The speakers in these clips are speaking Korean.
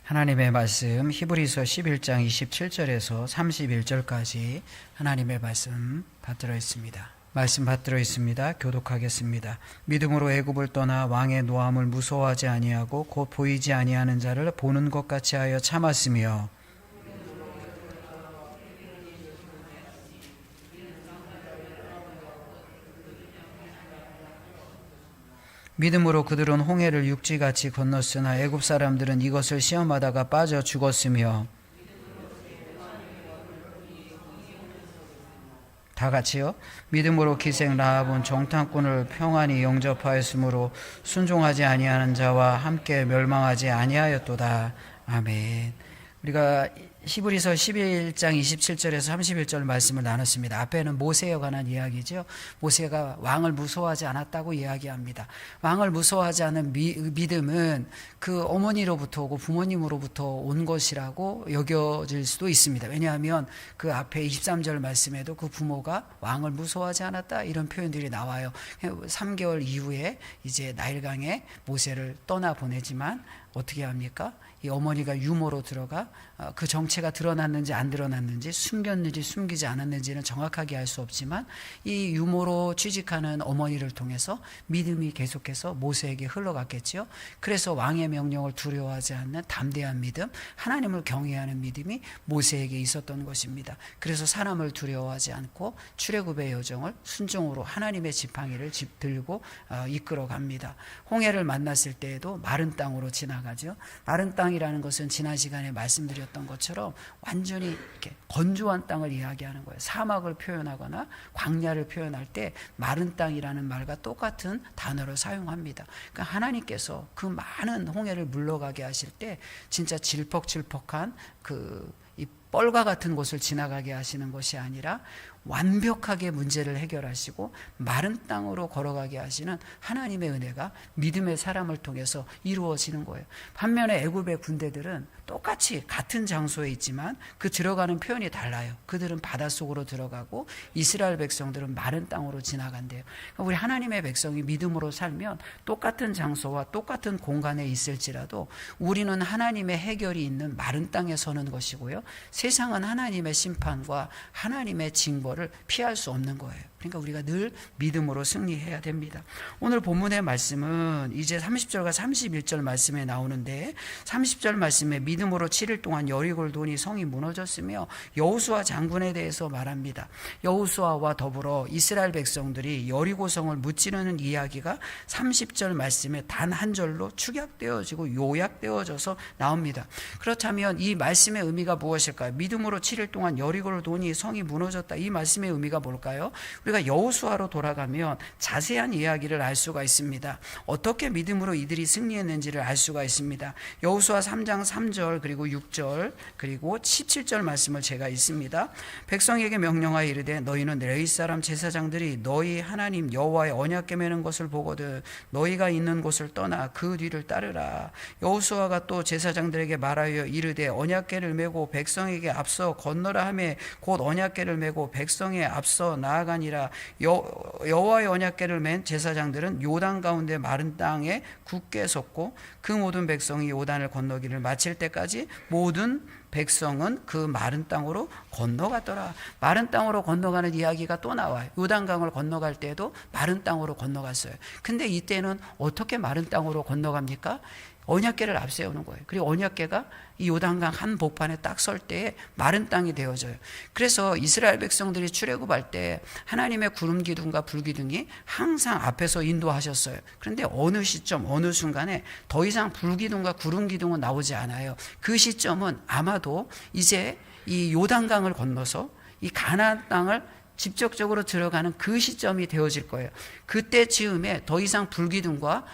하나님의 말씀 히브리서 11장 27절에서 31절까지 하나님의 말씀 받들어 있습니다. 말씀 받들어 있습니다. 교독하겠습니다. 믿음으로 애굽을 떠나 왕의 노함을 무서워하지 아니하고 곧 보이지 아니하는 자를 보는 것 같이 하여 참았으며 믿음으로 그들은 홍해를 육지같이 건넜으나 애굽 사람들은 이것을 시험하다가 빠져 죽었으며 다 같이요. 믿음으로 기생 라합은 정탐꾼을 평안히 영접하였으므로 순종하지 아니하는 자와 함께 멸망하지 아니하였도다. 아멘. 우리가 히브리서 11장 27절에서 31절 말씀을 나눴습니다. 앞에는 모세에 관한 이야기죠. 모세가 왕을 무서워하지 않았다고 이야기합니다. 왕을 무서워하지 않은 믿음은 그 어머니로부터 오고 부모님으로부터 온 것이라고 여겨질 수도 있습니다. 왜냐하면 그 앞에 23절 말씀에도 그 부모가 왕을 무서워하지 않았다 이런 표현들이 나와요. 3개월 이후에 이제 나일강에 모세를 떠나보내지만 어떻게 합니까? 이 어머니가 유모로 들어가 그 정체가 드러났는지 안 드러났는지 숨겼는지 숨기지 않았는지는 정확하게 알 수 없지만 이 유모로 취직하는 어머니를 통해서 믿음이 계속해서 모세에게 흘러갔겠지요. 그래서 왕의 명령을 두려워하지 않는 담대한 믿음, 하나님을 경외하는 믿음이 모세에게 있었던 것입니다. 그래서 사람을 두려워하지 않고 출애굽의 여정을 순종으로 하나님의 지팡이를 들고 이끌어갑니다. 홍해를 만났을 때에도 마른 땅으로 지나가죠. 마른 땅이라는 것은 지난 시간에 말씀드렸던 것처럼 완전히 이렇게 건조한 땅을 이야기하는 거예요. 사막을 표현하거나 광야를 표현할 때 마른 땅이라는 말과 똑같은 단어를 사용합니다. 그러니까 하나님께서 그 많은 홍해를 물러가게 하실 때 진짜 질퍽질퍽한 이 뻘과 같은 곳을 지나가게 하시는 것이 아니라 완벽하게 문제를 해결하시고 마른 땅으로 걸어가게 하시는 하나님의 은혜가 믿음의 사람을 통해서 이루어지는 거예요. 반면에 애굽의 군대들은 똑같이 같은 장소에 있지만 그 들어가는 표현이 달라요. 그들은 바닷속으로 들어가고 이스라엘 백성들은 마른 땅으로 지나간대요. 그러니까 우리 하나님의 백성이 믿음으로 살면 똑같은 장소와 똑같은 공간에 있을지라도 우리는 하나님의 해결이 있는 마른 땅에 서는 것이고요. 세상은 하나님의 심판과 하나님의 징벌을 피할 수 없는 거예요. 그러니까 우리가 늘 믿음으로 승리해야 됩니다. 오늘 본문의 말씀은 이제 30절과 31절 말씀에 나오는데 30절 말씀에 믿음으로 7일 동안 여리고를 도니 성이 무너졌으며 여호수아 장군에 대해서 말합니다. 여호수아와 더불어 이스라엘 백성들이 여리고성을 무찌르는 이야기가 30절 말씀에 단 한 절로 축약되어지고 요약되어져서 나옵니다. 그렇다면 이 말씀의 의미가 무엇일까요? 믿음으로 7일 동안 여리고를 도니 성이 무너졌다. 이 말씀의 의미가 뭘까요? 우리가 여호수아로 돌아가면 자세한 이야기를 알 수가 있습니다. 어떻게 믿음으로 이들이 승리했는지를 알 수가 있습니다. 여호수아 3장 3절 그리고 6절 그리고 17절 말씀을 제가 읽습니다. 백성에게 명령하여 이르되 너희는 레위 사람 제사장들이 너희 하나님 여호와의 언약궤 매는 것을 보거든 너희가 있는 곳을 떠나 그 뒤를 따르라. 여호수아가 또 제사장들에게 말하여 이르되 언약궤를 메고 백성에게 앞서 건너라 하매 곧 언약궤를 메고 백성에 앞서 나아가니라. 여호와의 언약궤를 맨 제사장들은 요단 가운데 마른 땅에 굳게 섰고 그 모든 백성이 요단을 건너기를 마칠 때까지 모든 백성은 그 마른 땅으로 건너갔더라. 마른 땅으로 건너가는 이야기가 또 나와요. 요단강을 건너갈 때도 마른 땅으로 건너갔어요. 근데 이때는 어떻게 마른 땅으로 건너갑니까? 언약궤를 앞세우는 거예요. 그리고 언약궤가 이 요단강 한 복판에 딱 설 때에 마른 땅이 되어져요. 그래서 이스라엘 백성들이 출애굽할 때 하나님의 구름 기둥과 불 기둥이 항상 앞에서 인도하셨어요. 그런데 어느 시점 어느 순간에 더 이상 불 기둥과 구름 기둥은 나오지 않아요. 그 시점은 아마도 이제 이 요단강을 건너서 이 가나안 땅을 직접적으로 들어가는 그 시점이 되어질 거예요. 그때 즈음에 더 이상 불기둥과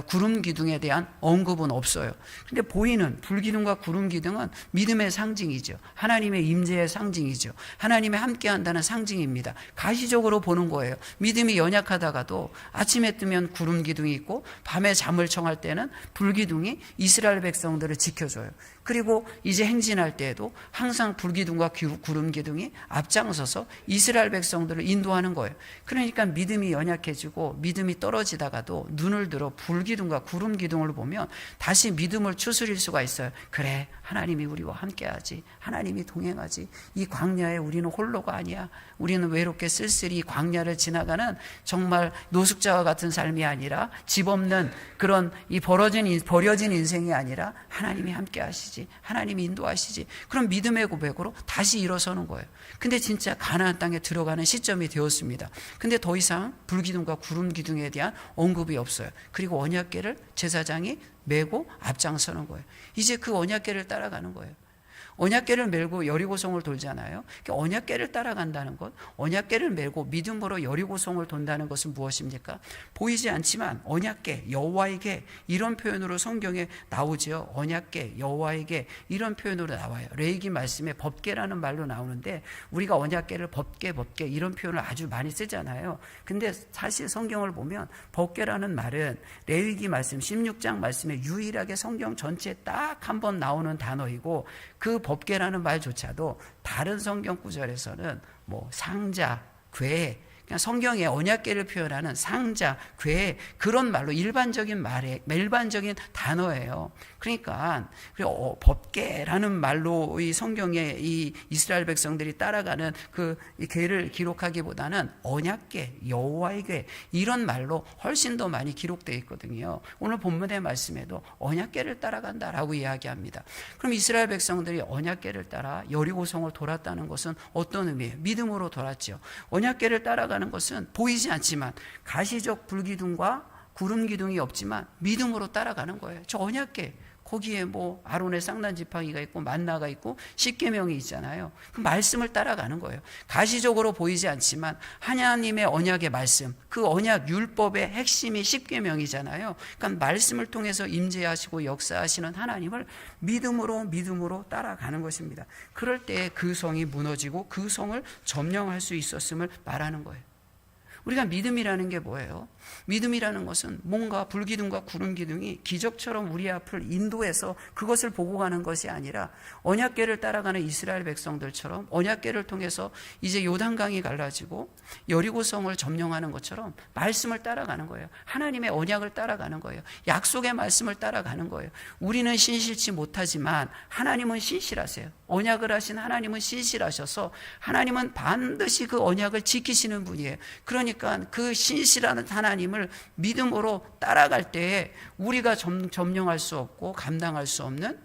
구름기둥에 대한 언급은 없어요. 근데 보이는 불기둥과 구름기둥은 믿음의 상징이죠. 하나님의 임재의 상징이죠. 하나님의 함께한다는 상징입니다. 가시적으로 보는 거예요. 믿음이 연약하다가도 아침에 뜨면 구름기둥이 있고 밤에 잠을 청할 때는 불기둥이 이스라엘 백성들을 지켜줘요. 그리고 이제 행진할 때에도 항상 불기둥과 구름기둥이 앞장서서 이스라엘 백성들을 백성들을 인도하는 거예요. 그러니까 믿음이 연약해지고 믿음이 떨어지다가도 눈을 들어 불기둥과 구름 기둥을 보면 다시 믿음을 추스릴 수가 있어요. 그래, 하나님이 우리와 함께하지, 하나님이 동행하지, 이 광야에 우리는 홀로가 아니야, 우리는 외롭게 쓸쓸히 광야를 지나가는 정말 노숙자와 같은 삶이 아니라, 집 없는 그런 이 버려진 인생이 아니라 하나님이 함께하시지, 하나님이 인도하시지. 그럼 믿음의 고백으로 다시 일어서는 거예요. 근데 진짜 가나안 땅에 들어가는 시점이 되었습니다. 근데 더 이상 불기둥과 구름 기둥에 대한 언급이 없어요. 그리고 언약궤를 제사장이 메고 앞장서는 거예요. 이제 그 언약궤를 따라가는 거예요. 언약궤를 메고 여리고성을 돌잖아요. 언약궤를 따라간다는 것, 언약궤를 메고 믿음으로 여리고성을 돈다는 것은 무엇입니까? 보이지 않지만 언약궤, 여호와에게, 이런 표현으로 성경에 나오죠. 언약궤, 여호와에게, 이런 표현으로 나와요. 레위기 말씀에 법궤라는 말로 나오는데, 우리가 언약궤를 법궤 이런 표현을 아주 많이 쓰잖아요. 근데 사실 성경을 보면 법궤라는 말은 레위기 말씀 16장 말씀에 유일하게 성경 전체에 딱 한 번 나오는 단어이고, 그 법궤라는 말조차도 다른 성경 구절에서는 뭐 상자, 궤, 그냥 성경의 언약궤를 표현하는 상자, 궤, 그런 말로 일반적인 단어예요. 그러니까 법궤라는 말로 이 성경에 이 이스라엘 백성들이 따라가는 그 궤를 기록하기보다는 언약궤, 여호와의 궤, 이런 말로 훨씬 더 많이 기록되어 있거든요. 오늘 본문의 말씀에도 언약궤를 따라간다라고 이야기합니다. 그럼 이스라엘 백성들이 언약궤를 따라 여리고성을 돌았다는 것은 어떤 의미예요? 믿음으로 돌았죠. 언약궤를 따라가는 것은 보이지 않지만, 가시적 불기둥과 구름 기둥이 없지만 믿음으로 따라가는 거예요. 저 언약궤, 거기에 뭐 아론의 쌍난 지팡이가 있고 만나가 있고 십계명이 있잖아요. 그 말씀을 따라가는 거예요. 가시적으로 보이지 않지만 하나님의 언약의 말씀, 그 언약 율법의 핵심이 십계명이잖아요. 그러니까 말씀을 통해서 임재하시고 역사하시는 하나님을 믿음으로 따라가는 것입니다. 그럴 때 그 성이 무너지고 그 성을 점령할 수 있었음을 말하는 거예요. 우리가 믿음이라는 게 뭐예요? 믿음이라는 것은 뭔가 불기둥과 구름 기둥이 기적처럼 우리 앞을 인도해서 그것을 보고 가는 것이 아니라, 언약궤를 따라가는 이스라엘 백성들처럼 언약궤를 통해서 이제 요단강이 갈라지고 여리고성을 점령하는 것처럼 말씀을 따라가는 거예요. 하나님의 언약을 따라가는 거예요. 약속의 말씀을 따라가는 거예요. 우리는 신실치 못하지만 하나님은 신실하세요. 언약을 하신 하나님은 신실하셔서 하나님은 반드시 그 언약을 지키시는 분이에요. 그러니까 그 신실한 하나님을 믿음으로 따라갈 때에 우리가 점령할 수 없고 감당할 수 없는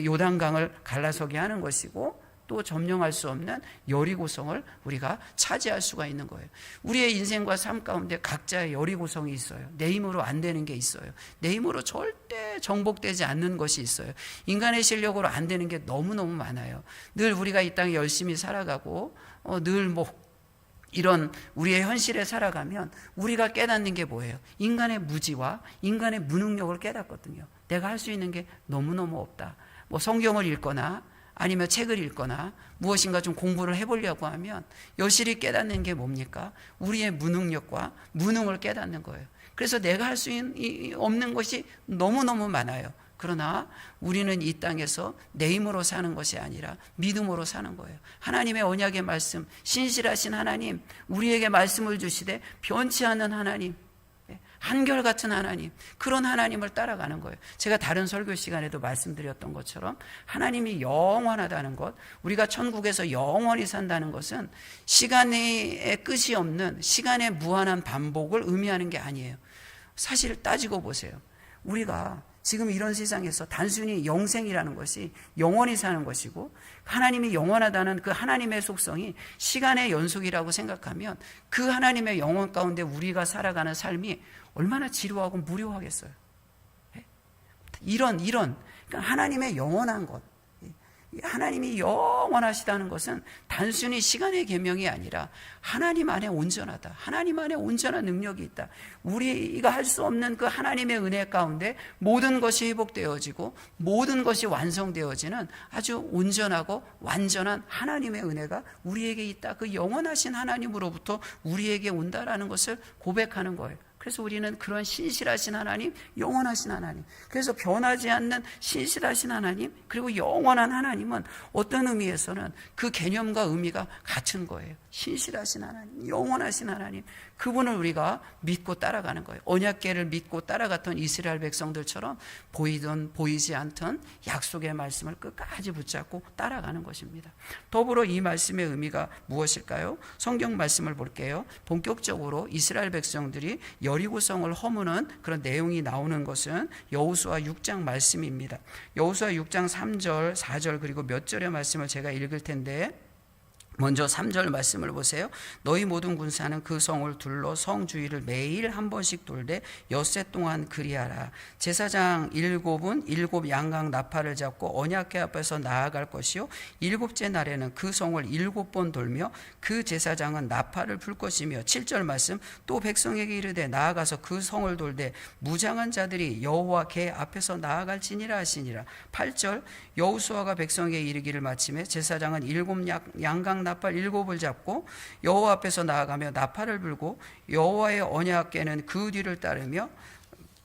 요단강을 갈라서게 하는 것이고, 또 점령할 수 없는 여리고성을 우리가 차지할 수가 있는 거예요. 우리의 인생과 삶 가운데 각자의 여리고성이 있어요. 내 힘으로 안 되는 게 있어요. 내 힘으로 절대 정복되지 않는 것이 있어요. 인간의 실력으로 안 되는 게 너무너무 많아요. 늘 우리가 이 땅에 열심히 살아가고 늘 이런 우리의 현실에 살아가면 우리가 깨닫는 게 뭐예요? 인간의 무지와 인간의 무능력을 깨닫거든요. 내가 할 수 있는 게 너무너무 없다. 성경을 읽거나 아니면 책을 읽거나 무엇인가 좀 공부를 해보려고 하면 여실히 깨닫는 게 뭡니까? 우리의 무능력과 무능을 깨닫는 거예요. 그래서 내가 할 수 없는 것이 너무너무 많아요. 그러나 우리는 이 땅에서 내 힘으로 사는 것이 아니라 믿음으로 사는 거예요. 하나님의 언약의 말씀, 신실하신 하나님, 우리에게 말씀을 주시되 변치 않는 하나님, 한결같은 하나님, 그런 하나님을 따라가는 거예요. 제가 다른 설교 시간에도 말씀드렸던 것처럼 하나님이 영원하다는 것, 우리가 천국에서 영원히 산다는 것은 시간의 끝이 없는, 시간의 무한한 반복을 의미하는 게 아니에요. 사실 따지고 보세요. 우리가 지금 이런 세상에서 단순히 영생이라는 것이 영원히 사는 것이고, 하나님이 영원하다는 그 하나님의 속성이 시간의 연속이라고 생각하면 그 하나님의 영원 가운데 우리가 살아가는 삶이 얼마나 지루하고 무료하겠어요. 이런 그러니까 하나님의 영원한 것, 하나님이 영원하시다는 것은 단순히 시간의 계명이 아니라 하나님 안에 온전하다, 하나님 안에 온전한 능력이 있다. 우리가 할 수 없는 그 하나님의 은혜 가운데 모든 것이 회복되어지고 모든 것이 완성되어지는 아주 온전하고 완전한 하나님의 은혜가 우리에게 있다. 그 영원하신 하나님으로부터 우리에게 온다라는 것을 고백하는 거예요. 그래서 우리는 그런 신실하신 하나님, 영원하신 하나님, 그래서 변하지 않는 신실하신 하나님, 그리고 영원한 하나님은 어떤 의미에서는 그 개념과 의미가 같은 거예요. 신실하신 하나님, 영원하신 하나님, 그분을 우리가 믿고 따라가는 거예요. 언약궤를 믿고 따라갔던 이스라엘 백성들처럼 보이든 보이지 않던 약속의 말씀을 끝까지 붙잡고 따라가는 것입니다. 더불어 이 말씀의 의미가 무엇일까요? 성경 말씀을 볼게요. 본격적으로 이스라엘 백성들이 여리고성을 허무는 그런 내용이 나오는 것은 여호수아 6장 말씀입니다. 여호수아 6장 3절, 4절 그리고 몇 절의 말씀을 제가 읽을 텐데, 먼저 3절 말씀을 보세요. 너희 모든 군사는 그 성을 둘러 성 주위를 매일 한 번씩 돌되 엿새 동안 그리하라. 제사장 7은 7 양각 나팔을 잡고 언약궤 앞에서 나아갈 것이요 7째 날에는 그 성을 7번 돌며 그 제사장은 나팔을 불 것이며, 7절 말씀, 또 백성에게 이르되 나아가서 그 성을 돌되 무장한 자들이 여호와 궤 앞에서 나아갈지니라 하시니라. 8절, 여호수아가 백성에게 이르기를 마침에 제사장은 7 양각 나팔 7을 잡고 여호와 앞에서 나아가며 나팔을 불고 여호와의 언약궤는 그 뒤를 따르며,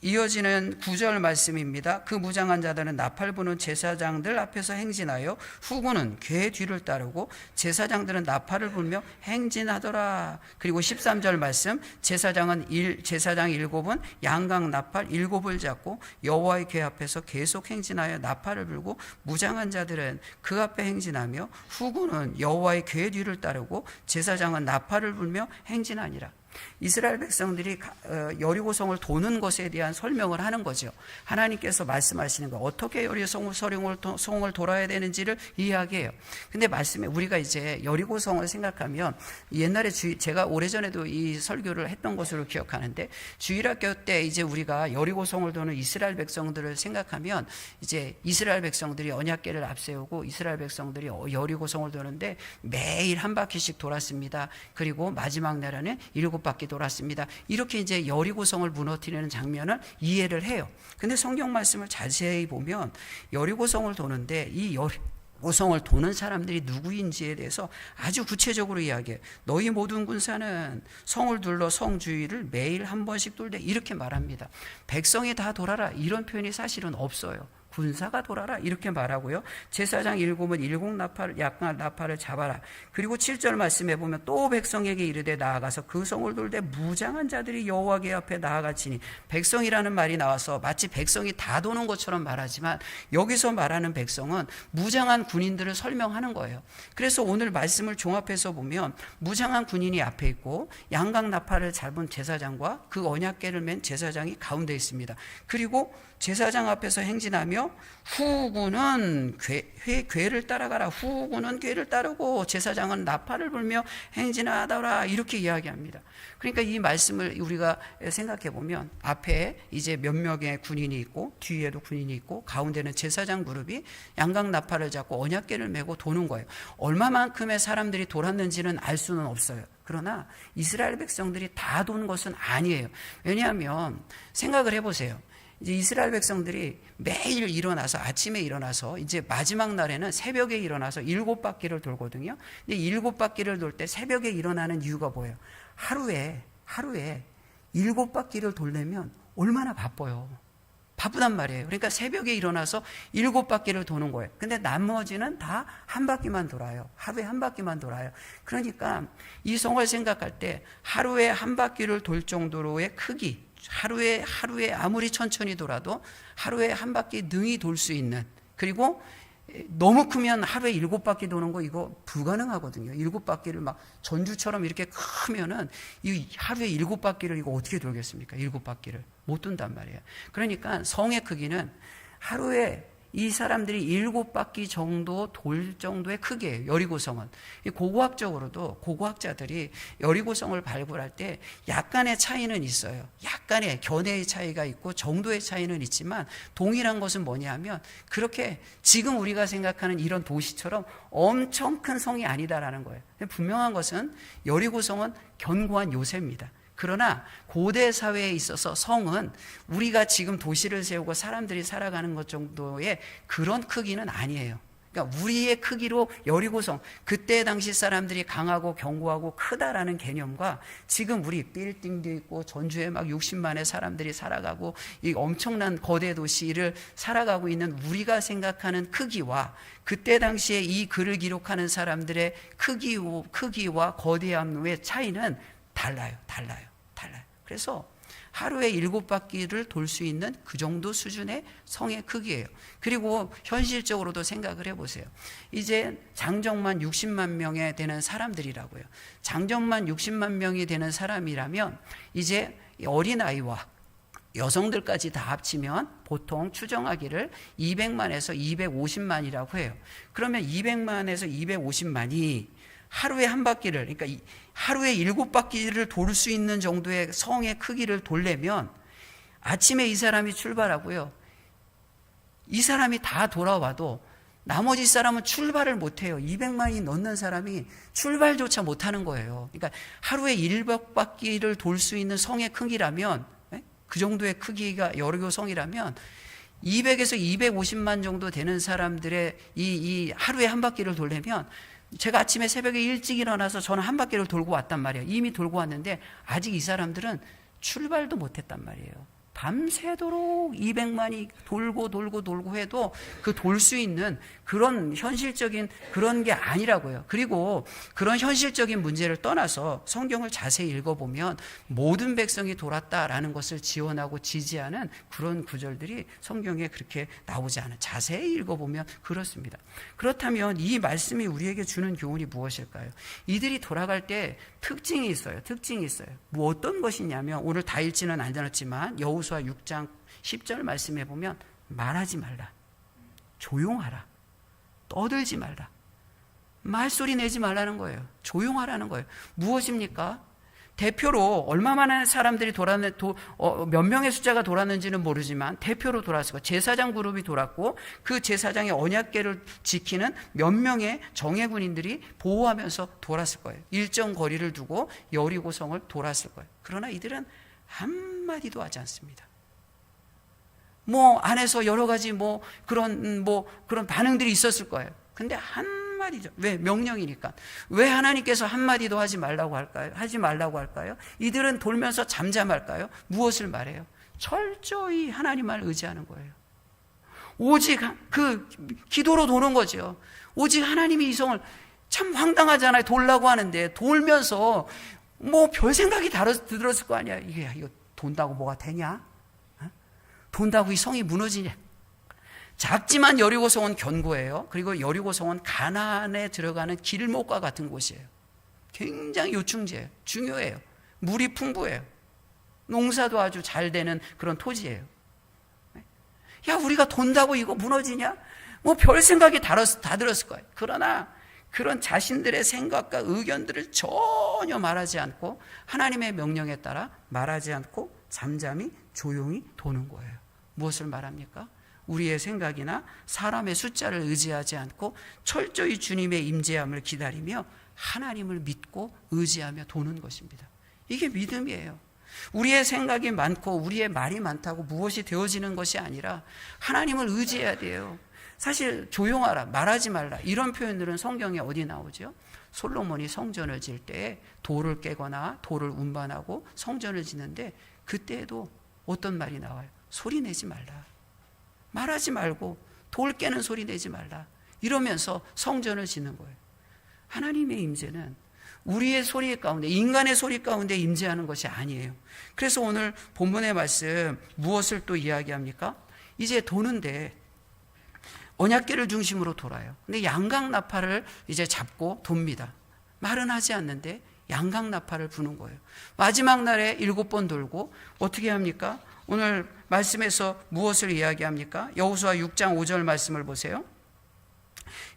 이어지는 9절 말씀입니다. 그 무장한 자들은 나팔 부는 제사장들 앞에서 행진하여 후군은 궤 뒤를 따르고 제사장들은 나팔을 불며 행진하더라. 그리고 13절 말씀, 제사장 7은 양각 나팔 7을 잡고 여호와의 궤 앞에서 계속 행진하여 나팔을 불고 무장한 자들은 그 앞에 행진하며 후군은 여호와의 궤 뒤를 따르고 제사장은 나팔을 불며 행진하니라. 이스라엘 백성들이 여리고성을 도는 것에 대한 설명을 하는 거죠. 하나님께서 말씀하시는 거, 어떻게 여리고성을 돌아야 되는지를 이야기해요. 근데 말씀에 우리가 이제 여리고성을 생각하면, 옛날에 제가 오래전에도 이 설교를 했던 것으로 기억하는데, 주일학교 때 이제 우리가 여리고성을 도는 이스라엘 백성들을 생각하면, 이제 이스라엘 백성들이 언약궤를 앞세우고 이스라엘 백성들이 여리고성을 도는데 매일 한 바퀴씩 돌았습니다. 그리고 마지막 날에는 7바퀴 돌았습니다. 이렇게 이제 여리고성을 무너뜨리는 장면을 이해를 해요. 근데 성경 말씀을 자세히 보면 여리고성을 도는데 이 여리고성을 도는 사람들이 누구인지에 대해서 아주 구체적으로 이야기해요. 너희 모든 군사는 성을 둘러 성 주위를 매일 한 번씩 돌되, 이렇게 말합니다. 백성이 다 돌아라, 이런 표현이 사실은 없어요. 군사가 돌아라, 이렇게 말하고요. 제사장 7은 7 양각 나팔을 잡아라. 그리고 7절 말씀에 보면 또 백성에게 이르되 나아가서 그 성을 돌되 무장한 자들이 여호와 궤 앞에 나아갈지니, 백성이라는 말이 나와서 마치 백성이 다 도는 것처럼 말하지만 여기서 말하는 백성은 무장한 군인들을 설명하는 거예요. 그래서 오늘 말씀을 종합해서 보면 무장한 군인이 앞에 있고 양각 나팔을 잡은 제사장과 그 언약궤를 맨 제사장이 가운데 있습니다. 그리고 제사장 앞에서 행진하며 후군은 궤를 따라가라. 후군은 궤를 따르고 제사장은 나팔을 불며 행진하더라. 이렇게 이야기합니다. 그러니까 이 말씀을 우리가 생각해 보면 앞에 이제 몇 명의 군인이 있고 뒤에도 군인이 있고 가운데는 제사장 그룹이 양각 나팔을 잡고 언약궤를 메고 도는 거예요. 얼마만큼의 사람들이 돌았는지는 알 수는 없어요. 그러나 이스라엘 백성들이 다 도는 것은 아니에요. 왜냐하면 생각을 해보세요. 이제 이스라엘 백성들이 매일 일어나서, 아침에 일어나서 이제 마지막 날에는 새벽에 일어나서 7바퀴를 돌거든요. 근데 7바퀴를 돌 때 새벽에 일어나는 이유가 뭐예요? 하루에 7바퀴를 돌려면 얼마나 바빠요. 바쁘단 말이에요. 그러니까 새벽에 일어나서 7바퀴를 도는 거예요. 근데 나머지는 다 한 바퀴만 돌아요. 하루에 한 바퀴만 돌아요. 그러니까 이 성을 생각할 때 하루에 한 바퀴를 돌 정도로의 크기, 하루에 아무리 천천히 돌아도 하루에 한 바퀴 능히 돌 수 있는, 그리고 너무 크면 하루에 7바퀴 도는 거 이거 불가능하거든요. 7바퀴를 막 전주처럼 이렇게 크면은 이 하루에 7바퀴를 이거 어떻게 돌겠습니까? 7바퀴를 못 돈단 말이에요. 그러니까 성의 크기는 하루에 이 사람들이 7바퀴 정도 돌 정도의 크기예요. 여리고성은. 고고학적으로도 고고학자들이 여리고성을 발굴할 때 약간의 차이는 있어요. 약간의 견해의 차이가 있고 정도의 차이는 있지만 동일한 것은 뭐냐 하면 그렇게 지금 우리가 생각하는 이런 도시처럼 엄청 큰 성이 아니다라는 거예요. 분명한 것은 여리고성은 견고한 요새입니다. 그러나 고대 사회에 있어서 성은 우리가 지금 도시를 세우고 사람들이 살아가는 것 정도의 그런 크기는 아니에요. 그러니까 우리의 크기로 여리고성, 그때 당시 사람들이 강하고 견고하고 크다라는 개념과 지금 우리 빌딩도 있고 전주에 막 60만의 사람들이 살아가고 이 엄청난 거대 도시를 살아가고 있는 우리가 생각하는 크기와 그때 당시에 이 글을 기록하는 사람들의 크기와 거대함의 차이는 달라요. 그래서 하루에 7바퀴를 돌 수 있는 그 정도 수준의 성의 크기예요. 그리고 현실적으로도 생각을 해보세요. 이제 장정만 60만 명에 되는 사람들이라고요. 장정만 60만 명이 되는 사람이라면 이제 어린아이와 여성들까지 다 합치면 보통 추정하기를 200만에서 250만이라고 해요. 그러면 200만에서 250만이 하루에 한 바퀴를, 그러니까 하루에 7바퀴를 돌 수 있는 정도의 성의 크기를 돌려면 아침에 이 사람이 출발하고요. 이 사람이 다 돌아와도 나머지 사람은 출발을 못해요. 200만이 넘는 사람이 출발조차 못하는 거예요. 그러니까 하루에 100바퀴를 돌 수 있는 성의 크기라면, 그 정도의 크기가 여리고 성이라면 200에서 250만 정도 되는 사람들의 이 하루에 한 바퀴를 돌려면, 제가 아침에 새벽에 일찍 일어나서 저는 한 바퀴를 돌고 왔단 말이에요. 이미 돌고 왔는데 아직 이 사람들은 출발도 못했단 말이에요. 밤새도록 200만이 돌고 해도 그 돌 수 있는 그런 현실적인 그런 게 아니라고요. 그리고 그런 현실적인 문제를 떠나서 성경을 자세히 읽어보면 모든 백성이 돌았다라는 것을 지원하고 지지하는 그런 구절들이 성경에 그렇게 나오지 않아요. 자세히 읽어보면 그렇습니다. 그렇다면 이 말씀이 우리에게 주는 교훈이 무엇일까요? 이들이 돌아갈 때 특징이 있어요. 뭐 어떤 것이냐면, 오늘 다 읽지는 않았지만 여호수아 6장 10절 말씀해 보면 말하지 말라, 조용하라, 떠들지 말라, 말소리 내지 말라는 거예요. 조용하라는 거예요. 무엇입니까? 대표로 얼마만한 사람들이 몇 명의 숫자가 돌았는지는 모르지만 대표로 돌았을 거예요. 제사장 그룹이 돌았고 그 제사장의 언약궤를 지키는 몇 명의 정예군인들이 보호하면서 돌았을 거예요. 일정 거리를 두고 여리고성을 돌았을 거예요. 그러나 이들은 한마디도 하지 않습니다. 안에서 여러 가지 그런 반응들이 있었을 거예요. 근데 한마디죠. 왜? 명령이니까. 왜 하나님께서 한마디도 하지 말라고 할까요? 이들은 돌면서 잠잠할까요? 무엇을 말해요? 철저히 하나님을 의지하는 거예요. 오직 그 기도로 도는 거죠. 오직 하나님이 이 성을, 참 황당하잖아요. 돌라고 하는데 돌면서 별 생각이 들었을 거 아니야. 이거 돈다고 뭐가 되냐? 돈다고 이 성이 무너지냐? 작지만 여리고성은 견고해요. 그리고 여리고성은 가나안에 들어가는 길목과 같은 곳이에요. 굉장히 요충지예요. 중요해요. 물이 풍부해요. 농사도 아주 잘 되는 그런 토지예요. 야, 우리가 돈다고 이거 무너지냐? 별 생각이 다 들었을 거예요. 그러나 그런 자신들의 생각과 의견들을 전혀 말하지 않고 하나님의 명령에 따라 말하지 않고 잠잠히 조용히 도는 거예요. 무엇을 말합니까? 우리의 생각이나 사람의 숫자를 의지하지 않고 철저히 주님의 임재함을 기다리며 하나님을 믿고 의지하며 도는 것입니다. 이게 믿음이에요. 우리의 생각이 많고 우리의 말이 많다고 무엇이 되어지는 것이 아니라 하나님을 의지해야 돼요. 사실 조용하라, 말하지 말라, 이런 표현들은 성경에 어디 나오죠? 솔로몬이 성전을 지을 때 돌을 깨거나 돌을 운반하고 성전을 짓는데 그때에도 어떤 말이 나와요? 소리 내지 말라, 말하지 말고 돌 깨는 소리 내지 말라, 이러면서 성전을 짓는 거예요. 하나님의 임재는 우리의 소리 가운데, 인간의 소리 가운데 임재하는 것이 아니에요. 그래서 오늘 본문의 말씀 무엇을 또 이야기합니까? 이제 도는데 언약궤를 중심으로 돌아요. 근데 양각나팔을 이제 잡고 돕니다. 말은 하지 않는데 양각나팔을 부는 거예요. 마지막 날에 7번 돌고 어떻게 합니까? 오늘 말씀에서 무엇을 이야기합니까? 여호수아 6장 5절 말씀을 보세요.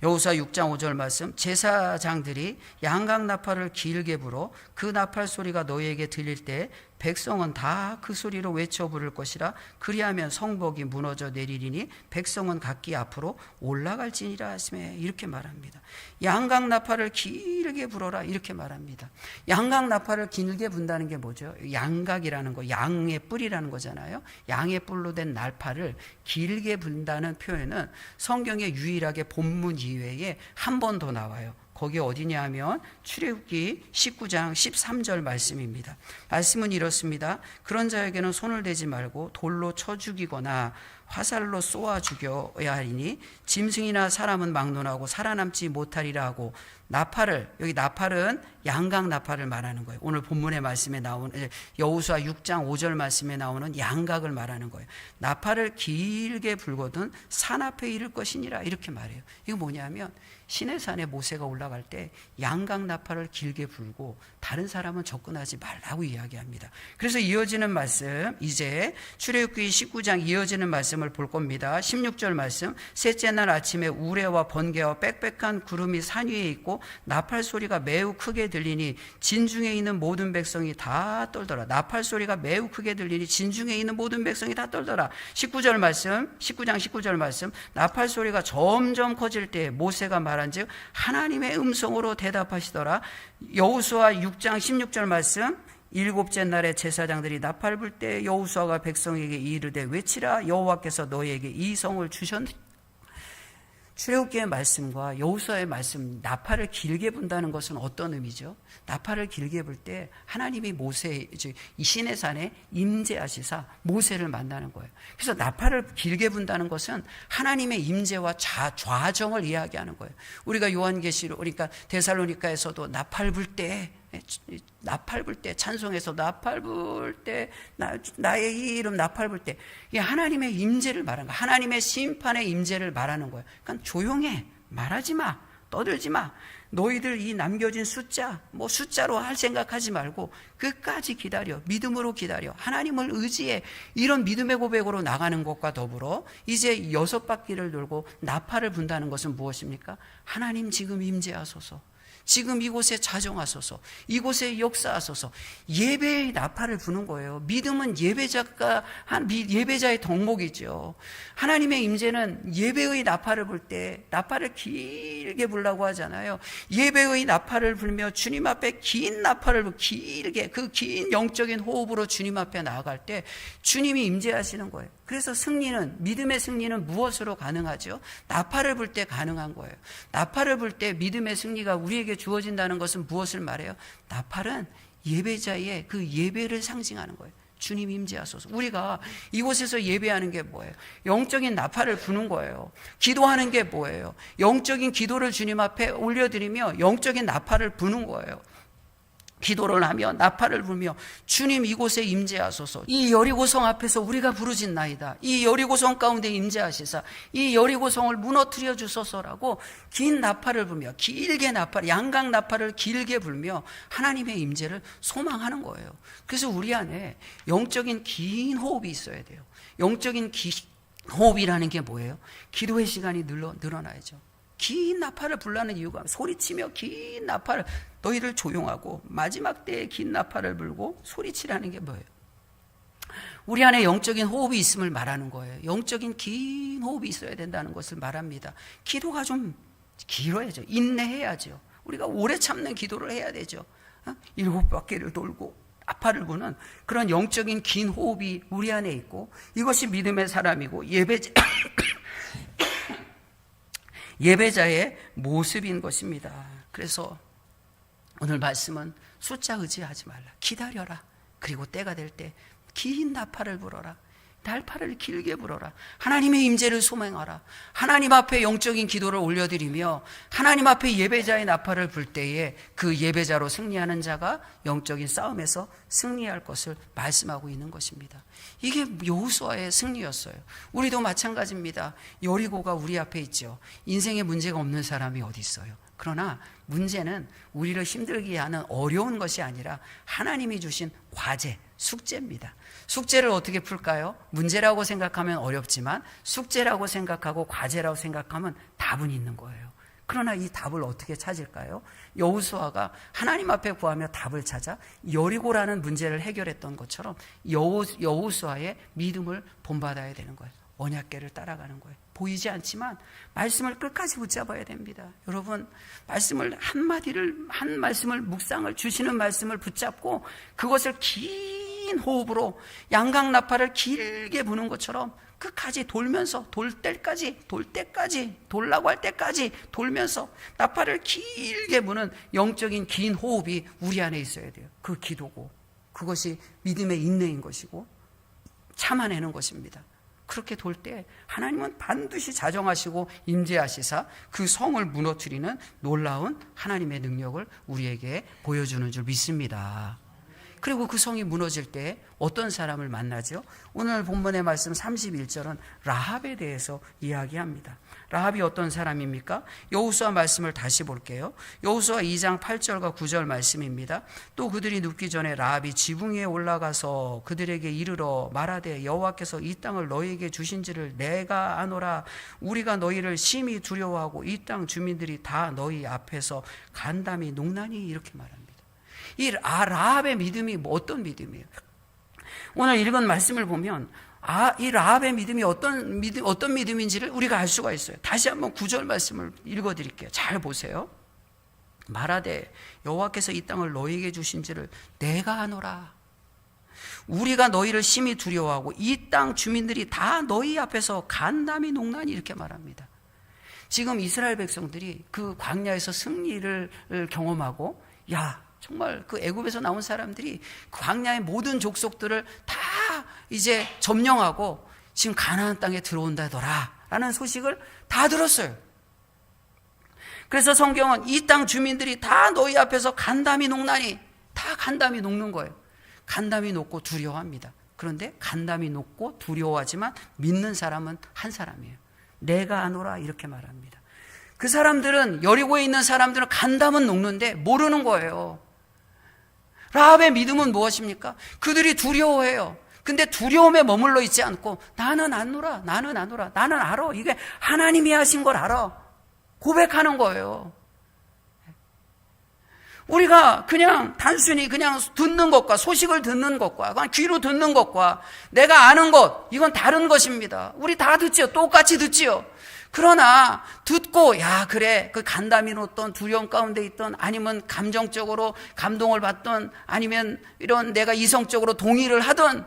여호수아 6장 5절 말씀, 제사장들이 양각나팔을 길게 불어 그 나팔 소리가 너희에게 들릴 때 백성은 다 그 소리로 외쳐 부를 것이라. 그리하면 성벽이 무너져 내리리니 백성은 각기 앞으로 올라갈지니라 하시매. 이렇게 말합니다. 양각 나팔을 길게 불어라 이렇게 말합니다. 양각 나팔을 길게 분다는 게 뭐죠? 양각이라는 거, 양의 뿔이라는 거잖아요. 양의 뿔로 된 나팔을 길게 분다는 표현은 성경에 유일하게 본문 이외에 한 번 더 나와요. 거기 어디냐 하면 출애굽기 19장 13절 말씀입니다. 말씀은 이렇습니다. 그런 자에게는 손을 대지 말고 돌로 쳐 죽이거나 화살로 쏘아 죽여야 하리니 짐승이나 사람은 막론하고 살아남지 못하리라 하고, 나팔을, 여기 나팔은 양각 나팔을 말하는 거예요. 오늘 본문의 말씀에 나오는 여호수아 6장 5절 말씀에 나오는 양각을 말하는 거예요. 나팔을 길게 불거든 산 앞에 이를 것이니라 이렇게 말해요. 이거 뭐냐면 시내산에 모세가 올라갈 때 양각 나팔을 길게 불고 다른 사람은 접근하지 말라고 이야기합니다. 그래서 이어지는 말씀, 이제 출애굽기 19장 이어지는 말씀을 볼 겁니다. 16절 말씀, 셋째 날 아침에 우레와 번개와 빽빽한 구름이 산 위에 있고 나팔 소리가 매우 크게 들리니 진중에 있는 모든 백성이 다 떨더라. 나팔 소리가 매우 크게 들리니 진중에 있는 모든 백성이 다 떨더라. 19절 말씀, 19장 19절 말씀, 나팔 소리가 점점 커질 때 모세가 말한즉 하나님의 음성으로 대답하시더라. 여호수아 6장 16절 말씀, 일곱째 날에 제사장들이 나팔 불 때 여호수아가 백성에게 이르되 외치라 여호와께서 너희에게 이 성을 주셨느니라. 출애굽기의 말씀과 여호수아의 말씀, 나팔을 길게 분다는 것은 어떤 의미죠? 나팔을 길게 불 때 하나님이 모세, 이 시내산에 임재하시사 모세를 만나는 거예요. 그래서 나팔을 길게 분다는 것은 하나님의 임재와 좌정을 이야기하는 거예요. 우리가 요한계시록, 그러니까 데살로니가에서도 나팔 불 때 찬송에서 나팔 불 때 나의 이름 나팔 불 때, 이게 하나님의 임재를 말하는 거예요. 하나님의 심판의 임재를 말하는 거예요. 그러니까 조용해, 말하지 마, 떠들지 마. 너희들 이 남겨진 숫자로 할 생각하지 말고 끝까지 기다려, 믿음으로 기다려, 하나님을 의지해. 이런 믿음의 고백으로 나가는 것과 더불어 이제 6바퀴를 돌고 나팔을 분다는 것은 무엇입니까? 하나님 지금 임재하소서, 지금 이곳에 자정하소서, 이곳에 역사하소서. 예배의 나팔을 부는 거예요. 믿음은 예배자의 덕목이죠. 하나님의 임재는 예배의 나팔을 불 때 나팔을 길게 불라고 하잖아요. 예배의 나팔을 불며 주님 앞에 긴 나팔을 길게, 그 긴 영적인 호흡으로 주님 앞에 나아갈 때 주님이 임재하시는 거예요. 그래서 믿음의 승리는 무엇으로 가능하죠? 나팔을 불 때 가능한 거예요. 나팔을 불 때 믿음의 승리가 우리에게 주어진다는 것은 무엇을 말해요? 나팔은 예배자의 그 예배를 상징하는 거예요. 주님 임재하소서. 우리가 이곳에서 예배하는 게 뭐예요? 영적인 나팔을 부는 거예요. 기도하는 게 뭐예요? 영적인 기도를 주님 앞에 올려드리며 영적인 나팔을 부는 거예요. 기도를 하며 나팔을 불며 주님 이곳에 임재하소서. 이 여리고성 앞에서 우리가 부르짖나이다. 이 여리고성 가운데 임재하시사 이 여리고성을 무너뜨려 주소서라고 긴 나팔을 불며, 길게 양각 나팔을 길게 불며 하나님의 임재를 소망하는 거예요. 그래서 우리 안에 영적인 긴 호흡이 있어야 돼요. 영적인 호흡이라는 게 뭐예요? 기도의 시간이 늘어나야죠. 긴 나팔을 불라는 이유가 소리치며 긴 나팔을, 너희들 조용하고 마지막 때에 긴 나팔을 불고 소리치라는 게 뭐예요? 우리 안에 영적인 호흡이 있음을 말하는 거예요. 영적인 긴 호흡이 있어야 된다는 것을 말합니다. 기도가 좀 길어야죠. 인내해야죠. 우리가 오래 참는 기도를 해야 되죠. 7바퀴를 돌고 나팔을 부는 그런 영적인 긴 호흡이 우리 안에 있고, 이것이 믿음의 사람이고 예배자의 모습인 것입니다. 그래서 오늘 말씀은 숫자 의지하지 말라. 기다려라. 그리고 때가 될 때 긴 나팔을 불어라. 나팔을 길게 불어라. 하나님의 임재를 소망하라. 하나님 앞에 영적인 기도를 올려드리며 하나님 앞에 예배자의 나팔을 불 때에 그 예배자로 승리하는 자가 영적인 싸움에서 승리할 것을 말씀하고 있는 것입니다. 이게 여호수아의 승리였어요. 우리도 마찬가지입니다. 여리고가 우리 앞에 있죠. 인생에 문제가 없는 사람이 어디 있어요? 그러나 문제는 우리를 힘들게 하는 어려운 것이 아니라 하나님이 주신 과제, 숙제입니다. 숙제를 어떻게 풀까요? 문제라고 생각하면 어렵지만 숙제라고 생각하고 과제라고 생각하면 답은 있는 거예요. 그러나 이 답을 어떻게 찾을까요? 여호수아가 하나님 앞에 구하며 답을 찾아 여리고라는 문제를 해결했던 것처럼 여호수아의 믿음을 본받아야 되는 거예요. 언약궤를 따라가는 거예요. 보이지 않지만 말씀을 끝까지 붙잡아야 됩니다. 여러분, 말씀을 한 말씀을 묵상을 주시는 말씀을 붙잡고 그것을 긴 호흡으로 양강나팔을 길게 부는 것처럼 끝까지 돌면서 돌라고 할 때까지 돌면서 나팔을 길게 부는 영적인 긴 호흡이 우리 안에 있어야 돼요. 그 기도고 그것이 믿음의 인내인 것이고 참아내는 것입니다. 그렇게 돌 때 하나님은 반드시 자정하시고 임재하시사 그 성을 무너뜨리는 놀라운 하나님의 능력을 우리에게 보여주는 줄 믿습니다. 그리고 그 성이 무너질 때 어떤 사람을 만나죠? 오늘 본문의 말씀 31절은 라합에 대해서 이야기합니다. 라합이 어떤 사람입니까? 여호수아 말씀을 다시 볼게요. 여호수아 2장 8절과 9절 말씀입니다. 또 그들이 눕기 전에 라합이 지붕 위에 올라가서 그들에게 이르러 말하되 여호와께서 이 땅을 너희에게 주신지를 내가 아노라. 우리가 너희를 심히 두려워하고 이 땅 주민들이 다 너희 앞에서 간담이 녹나니. 이렇게 말합니다. 이 라합의 믿음이 어떤 믿음이에요? 오늘 읽은 말씀을 보면 이 라합의 믿음이 어떤 믿음인지를 우리가 알 수가 있어요. 다시 한번 9절 말씀을 읽어드릴게요. 잘 보세요. 말하되 여호와께서 이 땅을 너희에게 주신지를 내가 아노라. 우리가 너희를 심히 두려워하고 이 땅 주민들이 다 너희 앞에서 간담이 녹나니. 이렇게 말합니다. 지금 이스라엘 백성들이 그 광야에서 승리를 경험하고 정말 그 애굽에서 나온 사람들이 광야의 모든 족속들을 다 이제 점령하고 지금 가나안 땅에 들어온다더라 라는 소식을 다 들었어요. 그래서 성경은 이 땅 주민들이 다 너희 앞에서 간담이 녹나니. 다 간담이 녹는 거예요. 간담이 녹고 두려워합니다. 그런데 간담이 녹고 두려워하지만 믿는 사람은 한 사람이에요. 내가 아노라. 이렇게 말합니다. 그 사람들은, 여리고에 있는 사람들은 간담은 녹는데 모르는 거예요. 라합의 믿음은 무엇입니까? 그들이 두려워해요. 근데 두려움에 머물러 있지 않고 나는 아노라. 나는 알아. 이게 하나님이 하신 걸 알아. 고백하는 거예요. 우리가 그냥 단순히 그냥 듣는 것과 소식을 듣는 것과 그냥 귀로 듣는 것과 내가 아는 것, 이건 다른 것입니다. 우리 다 듣지요. 똑같이 듣지요. 그러나 듣고 그래, 그 간담이 놓던 두려움 가운데 있던, 아니면 감정적으로 감동을 받던, 아니면 이런 내가 이성적으로 동의를 하던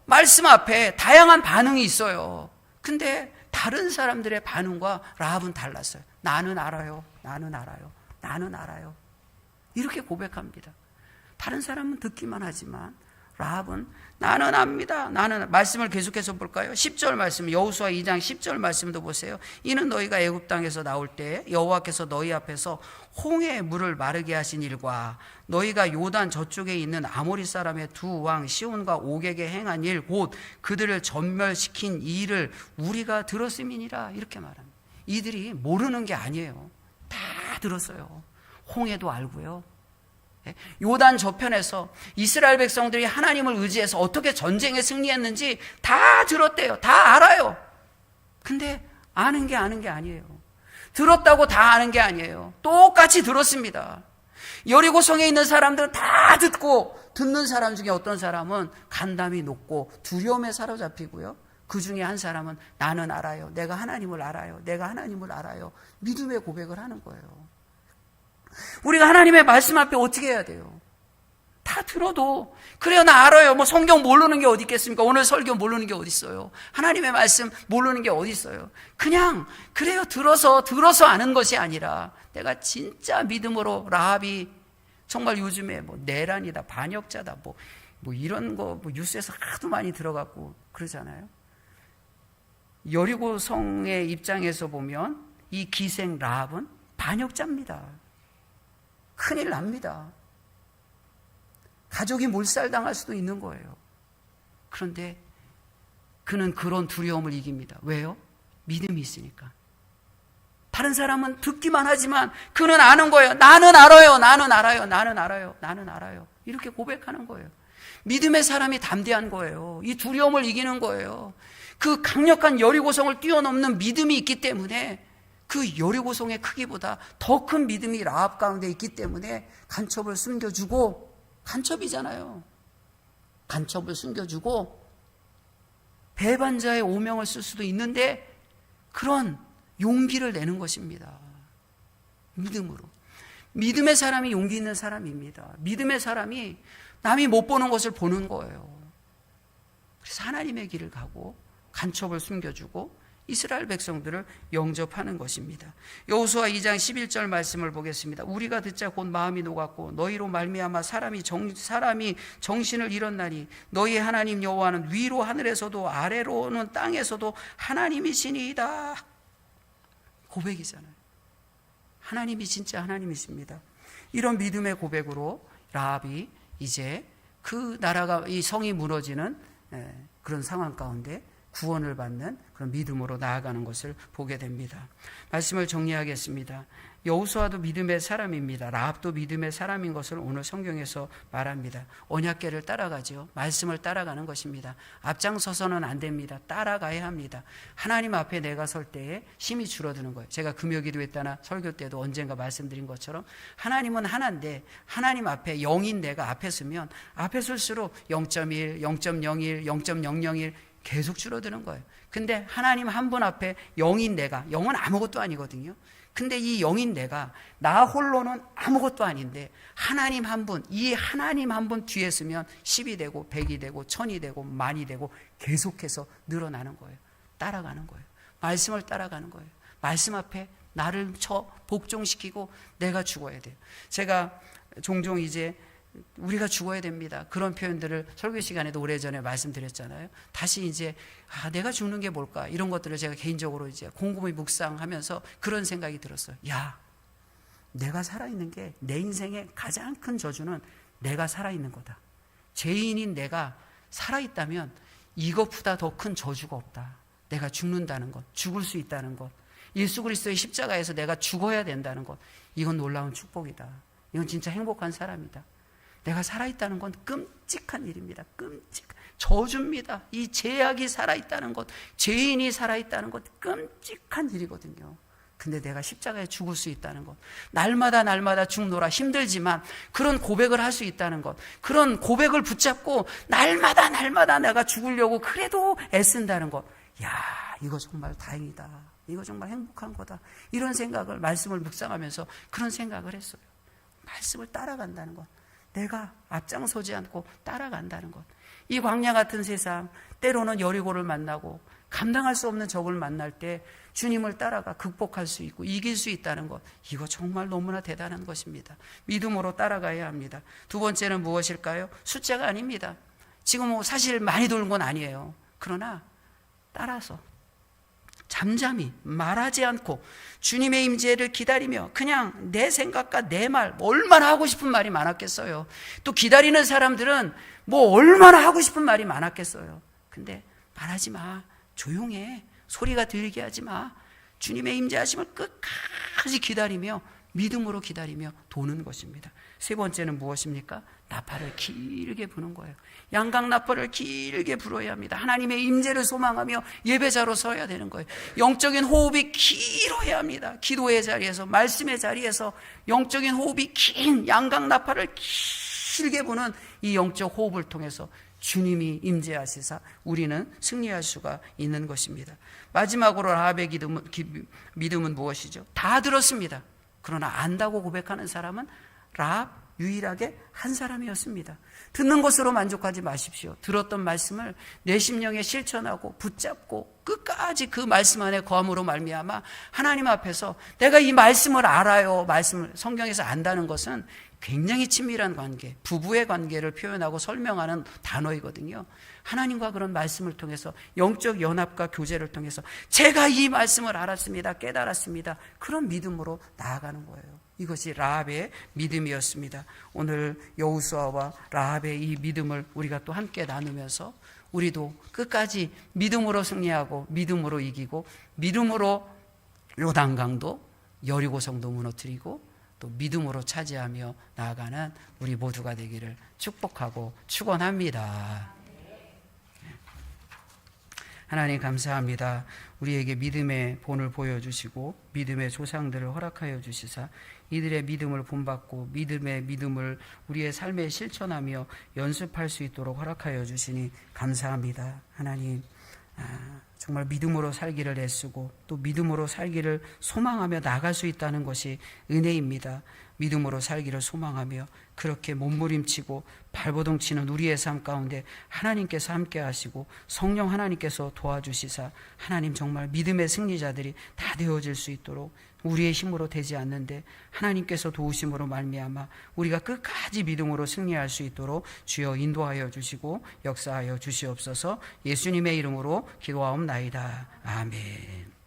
말씀 앞에 다양한 반응이 있어요. 근데 다른 사람들의 반응과 라합은 달랐어요. 나는 알아요. 이렇게 고백합니다. 다른 사람은 듣기만 하지만 라합은 나는 압니다. 말씀을 계속해서 볼까요? 10절 말씀, 여호수아 2장 10절 말씀도 보세요. 이는 너희가 애굽 땅에서 나올 때 여호와께서 너희 앞에서 홍해의 물을 마르게 하신 일과 너희가 요단 저쪽에 있는 아모리 사람의 두 왕 시온과 옥에게 행한 일, 곧 그들을 전멸시킨 이 일을 우리가 들었음이니라. 이렇게 말합니다. 이들이 모르는 게 아니에요. 다 들었어요. 홍해도 알고요. 요단 저편에서 이스라엘 백성들이 하나님을 의지해서 어떻게 전쟁에 승리했는지 다 들었대요. 다 알아요. 근데 아는 게 아니에요. 들었다고 다 아는 게 아니에요. 똑같이 들었습니다. 여리고성에 있는 사람들은 다 듣고, 듣는 사람 중에 어떤 사람은 간담이 높고 두려움에 사로잡히고요. 그 중에 한 사람은 나는 알아요. 내가 하나님을 알아요. 믿음의 고백을 하는 거예요. 우리가 하나님의 말씀 앞에 어떻게 해야 돼요? 다 들어도 그래요, 나 알아요. 성경 모르는 게 어디 있겠습니까? 오늘 설교 모르는 게 어디 있어요? 하나님의 말씀 모르는 게 어디 있어요? 그냥 그래요, 들어서 아는 것이 아니라 내가 진짜 믿음으로 라합이 정말 요즘에 내란이다, 반역자다, 이런 거 뉴스에서 하도 많이 들어갔고 그러잖아요. 여리고 성의 입장에서 보면 이 기생 라합은 반역자입니다. 큰일 납니다. 가족이 몰살당할 수도 있는 거예요. 그런데 그는 그런 두려움을 이깁니다. 왜요? 믿음이 있으니까. 다른 사람은 듣기만 하지만 그는 아는 거예요. 나는 알아요. 이렇게 고백하는 거예요. 믿음의 사람이 담대한 거예요. 이 두려움을 이기는 거예요. 그 강력한 여리고성을 뛰어넘는 믿음이 있기 때문에 그 여리고성의 크기보다 더 큰 믿음이 라합 가운데 있기 때문에 간첩을 숨겨주고, 간첩이잖아요. 간첩을 숨겨주고 배반자의 오명을 쓸 수도 있는데 그런 용기를 내는 것입니다. 믿음으로. 믿음의 사람이 용기 있는 사람입니다. 믿음의 사람이 남이 못 보는 것을 보는 거예요. 그래서 하나님의 길을 가고 간첩을 숨겨주고 이스라엘 백성들을 영접하는 것입니다. 여호수아 2장 11절 말씀을 보겠습니다. 우리가 듣자 곧 마음이 녹았고 너희로 말미암아 사람이 정신을 잃었나니 너희 하나님 여호와는 위로 하늘에서도 아래로는 땅에서도 하나님이시니이다. 고백이잖아요. 하나님이 진짜 하나님이십니다. 이런 믿음의 고백으로 라합이 이제 그 나라가, 이 성이 무너지는 그런 상황 가운데 구원을 받는 그런 믿음으로 나아가는 것을 보게 됩니다. 말씀을 정리하겠습니다. 여호수아도 믿음의 사람입니다. 라합도 믿음의 사람인 것을 오늘 성경에서 말합니다. 언약궤를 따라가지요. 말씀을 따라가는 것입니다. 앞장서서는 안 됩니다. 따라가야 합니다. 하나님 앞에 내가 설 때에 힘이 줄어드는 거예요. 제가 금요기도했다나 설교 때도 언젠가 말씀드린 것처럼 하나님은 하나인데 하나님 앞에 0인 내가 앞에 서면 앞에 설수록 0.1, 0.01, 0.001 계속 줄어드는 거예요. 근데 하나님 한 분 앞에 0인 내가, 0은 아무것도 아니거든요. 근데 이 0인 내가 나 홀로는 아무것도 아닌데 하나님 한 분, 이 하나님 한 분 뒤에 서면 10이 되고 100이 되고 1000이 되고 10,000이 되고 계속해서 늘어나는 거예요. 따라가는 거예요. 말씀을 따라가는 거예요. 말씀 앞에 나를 복종시키고 내가 죽어야 돼요. 제가 종종 이제 우리가 죽어야 됩니다. 그런 표현들을 설교 시간에도 오래전에 말씀드렸잖아요. 다시 이제 내가 죽는 게 뭘까? 이런 것들을 제가 개인적으로 이제 곰곰이 묵상하면서 그런 생각이 들었어요. 야, 내가 살아있는 게 내 인생의 가장 큰 저주는 내가 살아있는 거다. 죄인인 내가 살아있다면 이것보다 더 큰 저주가 없다. 내가 죽는다는 것, 죽을 수 있다는 것, 예수 그리스도의 십자가에서 내가 죽어야 된다는 것, 이건 놀라운 축복이다. 이건 진짜 행복한 사람이다. 내가 살아있다는 건 끔찍한 일입니다. 저주입니다. 이 죄악이 살아있다는 것, 죄인이 살아있다는 것, 끔찍한 일이거든요. 근데 내가 십자가에 죽을 수 있다는 것, 날마다 죽노라 힘들지만 그런 고백을 할 수 있다는 것, 그런 고백을 붙잡고 날마다 내가 죽으려고 그래도 애쓴다는 것, 야, 이거 정말 다행이다. 이거 정말 행복한 거다. 이런 생각을, 말씀을 묵상하면서 그런 생각을 했어요. 말씀을 따라간다는 것, 내가 앞장서지 않고 따라간다는 것. 이 광야 같은 세상, 때로는 여리고를 만나고 감당할 수 없는 적을 만날 때 주님을 따라가 극복할 수 있고 이길 수 있다는 것, 이거 정말 너무나 대단한 것입니다. 믿음으로 따라가야 합니다. 두 번째는 무엇일까요? 숫자가 아닙니다. 지금 사실 많이 도는 건 아니에요. 그러나 따라서 잠잠히 말하지 않고 주님의 임재를 기다리며 그냥 내 생각과 내 말, 얼마나 하고 싶은 말이 많았겠어요. 또 기다리는 사람들은 뭐 얼마나 하고 싶은 말이 많았겠어요. 근데 말하지 마. 조용해. 소리가 들리게 하지 마. 주님의 임재하심을 끝까지 기다리며 믿음으로 기다리며 도는 것입니다. 세 번째는 무엇입니까? 나팔을 길게 부는 거예요. 양각 나팔을 길게 불어야 합니다. 하나님의 임재를 소망하며 예배자로 서야 되는 거예요. 영적인 호흡이 길어야 합니다. 기도의 자리에서, 말씀의 자리에서 영적인 호흡이 긴 양각 나팔을 길게 부는 이 영적 호흡을 통해서 주님이 임재하시사 우리는 승리할 수가 있는 것입니다. 마지막으로 라합의 믿음은 무엇이죠? 다 들었습니다. 그러나 안다고 고백하는 사람은 라합 유일하게 한 사람이었습니다. 듣는 것으로 만족하지 마십시오. 들었던 말씀을 내 심령에 실천하고 붙잡고 끝까지 그 말씀 안에 거함으로 말미암아 하나님 앞에서 내가 이 말씀을 알아요. 말씀을 성경에서 안다는 것은 굉장히 친밀한 관계, 부부의 관계를 표현하고 설명하는 단어이거든요. 하나님과 그런 말씀을 통해서 영적 연합과 교제를 통해서 제가 이 말씀을 알았습니다. 깨달았습니다. 그런 믿음으로 나아가는 거예요. 이것이 라합의 믿음이었습니다. 오늘 여호수아와 라합의 이 믿음을 우리가 또 함께 나누면서 우리도 끝까지 믿음으로 승리하고 믿음으로 이기고 믿음으로 요단강도 여리고성도 무너뜨리고 또 믿음으로 차지하며 나아가는 우리 모두가 되기를 축복하고 축원합니다. 하나님 감사합니다. 우리에게 믿음의 본을 보여주시고 믿음의 조상들을 허락하여 주시사 이들의 믿음을 본받고 믿음의 믿음을 우리의 삶에 실천하며 연습할 수 있도록 허락하여 주시니 감사합니다. 하나님, 정말 믿음으로 살기를 애쓰고 또 믿음으로 살기를 소망하며 나갈 수 있다는 것이 은혜입니다. 믿음으로 살기를 소망하며 그렇게 몸부림치고 발버둥치는 우리의 삶 가운데 하나님께서 함께 하시고 성령 하나님께서 도와주시사 하나님 정말 믿음의 승리자들이 다 되어질 수 있도록 우리의 힘으로 되지 않는데 하나님께서 도우심으로 말미암아 우리가 끝까지 믿음으로 승리할 수 있도록 주여 인도하여 주시고 역사하여 주시옵소서. 예수님의 이름으로 기도하옵나이다. 아멘.